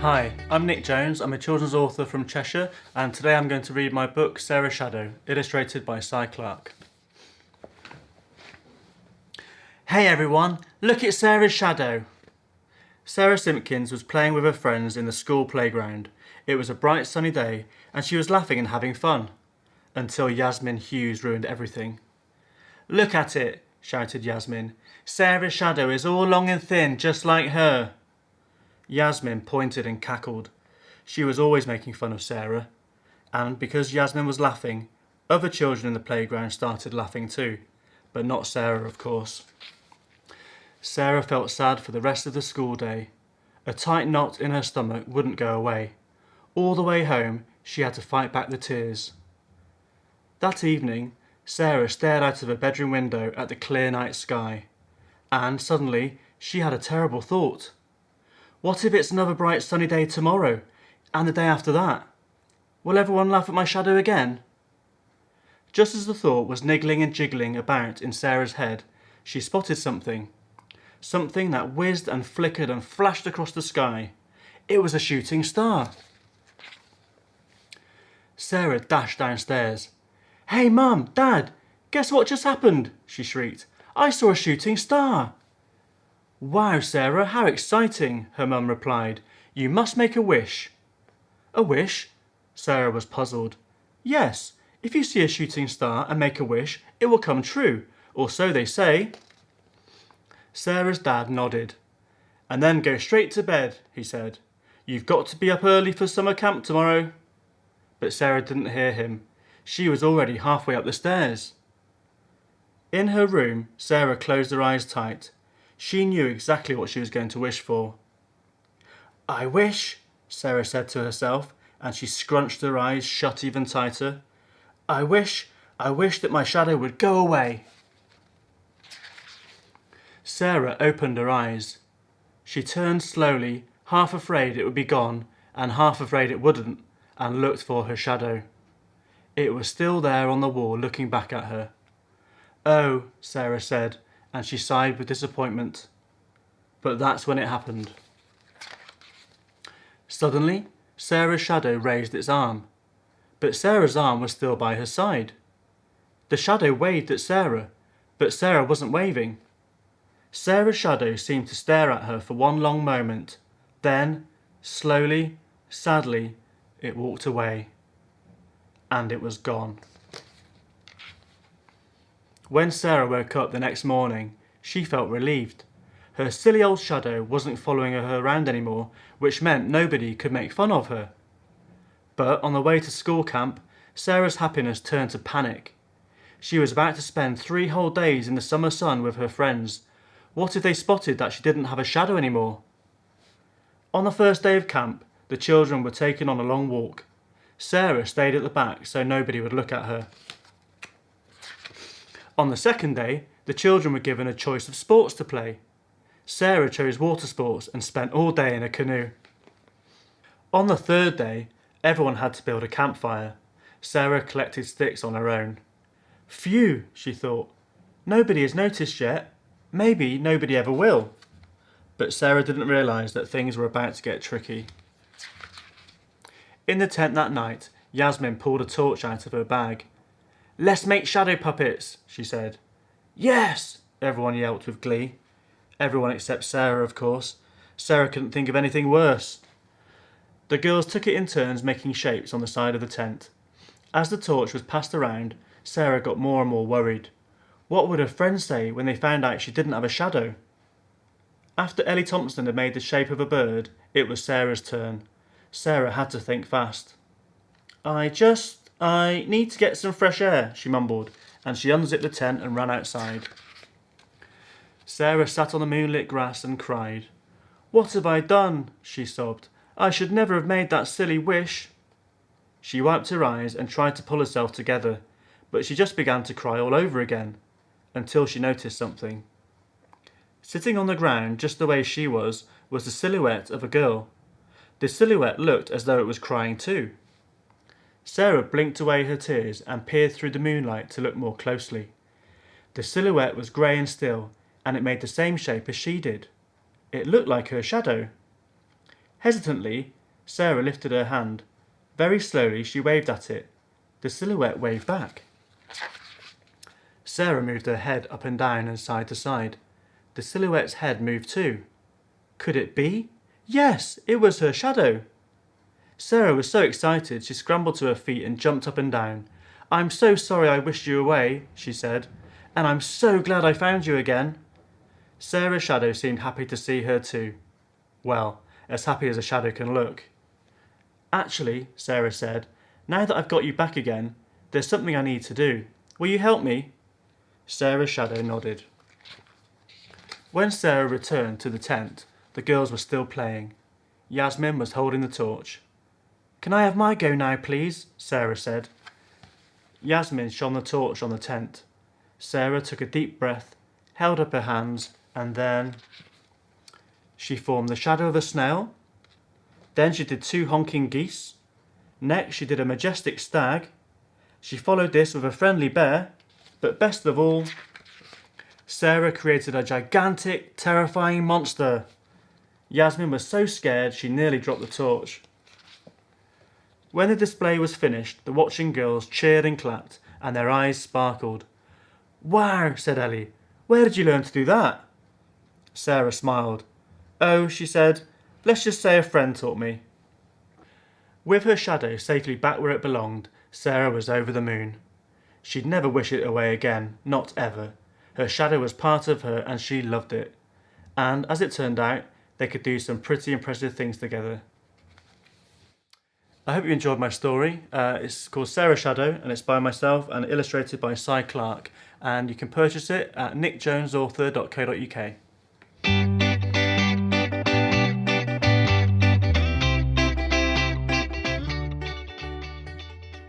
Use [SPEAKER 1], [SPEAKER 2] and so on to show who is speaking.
[SPEAKER 1] Hi, I'm Nick Jones. I'm a children's author from Cheshire, and today I'm going to read my book Sarah's Shadow, illustrated by Cy Clark. Hey everyone, look at Sarah's shadow. Sarah Simpkins was playing with her friends in the school playground. It was a bright sunny day, and she was laughing and having fun. Until Yasmin Hughes ruined everything. Look at it, shouted Yasmin. Sarah's shadow is all long and thin, just like her. Yasmin pointed and cackled. She was always making fun of Sarah. And because Yasmin was laughing, other children in the playground started laughing too. But not Sarah, of course. Sarah felt sad for the rest of the school day. A tight knot in her stomach wouldn't go away. All the way home, she had to fight back the tears. That evening, Sarah stared out of her bedroom window at the clear night sky. And suddenly, she had a terrible thought. What if it's another bright sunny day tomorrow, and the day after that? Will everyone laugh at my shadow again? Just as the thought was niggling and jiggling about in Sarah's head, she spotted something. Something that whizzed and flickered and flashed across the sky. It was a shooting star. Sarah dashed downstairs. Hey Mum, Dad, guess what just happened? She shrieked. I saw a shooting star. Wow, Sarah, how exciting, her mum replied. You must make a wish. A wish? Sarah was puzzled. Yes, if you see a shooting star and make a wish, it will come true, or so they say. Sarah's dad nodded. And then go straight to bed, he said. You've got to be up early for summer camp tomorrow. But Sarah didn't hear him. She was already halfway up the stairs. In her room, Sarah closed her eyes tight. She knew exactly what she was going to wish for. I wish, Sarah said to herself, and she scrunched her eyes shut even tighter. I wish that my shadow would go away. Sarah opened her eyes. She turned slowly, half afraid it would be gone, and half afraid it wouldn't, and looked for her shadow. It was still there on the wall looking back at her. Oh, Sarah said, and she sighed with disappointment. But that's when it happened. Suddenly, Sarah's shadow raised its arm. But Sarah's arm was still by her side. The shadow waved at Sarah, but Sarah wasn't waving. Sarah's shadow seemed to stare at her for one long moment. Then, slowly, sadly, it walked away. And it was gone. When Sarah woke up the next morning, she felt relieved. Her silly old shadow wasn't following her around anymore, which meant nobody could make fun of her. But on the way to school camp, Sarah's happiness turned to panic. She was about to spend 3 whole days in the summer sun with her friends. What if they spotted that she didn't have a shadow anymore? On the first day of camp, the children were taken on a long walk. Sarah stayed at the back so nobody would look at her. On the second day, the children were given a choice of sports to play. Sarah chose water sports and spent all day in a canoe. On the third day, everyone had to build a campfire. Sarah collected sticks on her own. Phew, she thought. Nobody has noticed yet. Maybe nobody ever will. But Sarah didn't realise that things were about to get tricky. In the tent that night, Yasmin pulled a torch out of her bag. Let's make shadow puppets, she said. Yes, everyone yelped with glee. Everyone except Sarah, of course. Sarah couldn't think of anything worse. The girls took it in turns making shapes on the side of the tent. As the torch was passed around, Sarah got more and more worried. What would her friends say when they found out she didn't have a shadow? After Ellie Thompson had made the shape of a bird, it was Sarah's turn. Sarah had to think fast. I need to get some fresh air, she mumbled, and she unzipped the tent and ran outside. Sarah sat on the moonlit grass and cried. What have I done? She sobbed. I should never have made that silly wish. She wiped her eyes and tried to pull herself together, but she just began to cry all over again, until she noticed something. Sitting on the ground just the way she was the silhouette of a girl. The silhouette looked as though it was crying too. Sarah blinked away her tears and peered through the moonlight to look more closely. The silhouette was grey and still, and it made the same shape as she did. It looked like her shadow. Hesitantly, Sarah lifted her hand. Very slowly, she waved at it. The silhouette waved back. Sarah moved her head up and down and side to side. The silhouette's head moved too. Could it be? Yes, it was her shadow. Sarah was so excited she scrambled to her feet and jumped up and down. I'm so sorry I wished you away, she said, and I'm so glad I found you again. Sarah's shadow seemed happy to see her too. Well, as happy as a shadow can look. Actually, Sarah said, now that I've got you back again, there's something I need to do. Will you help me? Sarah's shadow nodded. When Sarah returned to the tent, the girls were still playing. Yasmin was holding the torch. Can I have my go now, please? Sarah said. Yasmin shone the torch on the tent. Sarah took a deep breath, held up her hands, and then she formed the shadow of a snail. Then she did 2 honking geese. Next she did a majestic stag. She followed this with a friendly bear. But best of all, Sarah created a gigantic, terrifying monster. Yasmin was so scared she nearly dropped the torch. When the display was finished, the watching girls cheered and clapped, and their eyes sparkled. Wow, said Ellie. Where did you learn to do that? Sarah smiled. Oh, she said, let's just say a friend taught me. With her shadow safely back where it belonged, Sarah was over the moon. She'd never wish it away again, not ever. Her shadow was part of her and she loved it. And as it turned out, they could do some pretty impressive things together. I hope you enjoyed my story. It's called Sarah's Shadow and it's by myself and illustrated by Cy Clark. And you can purchase it at nickjonesauthor.co.uk.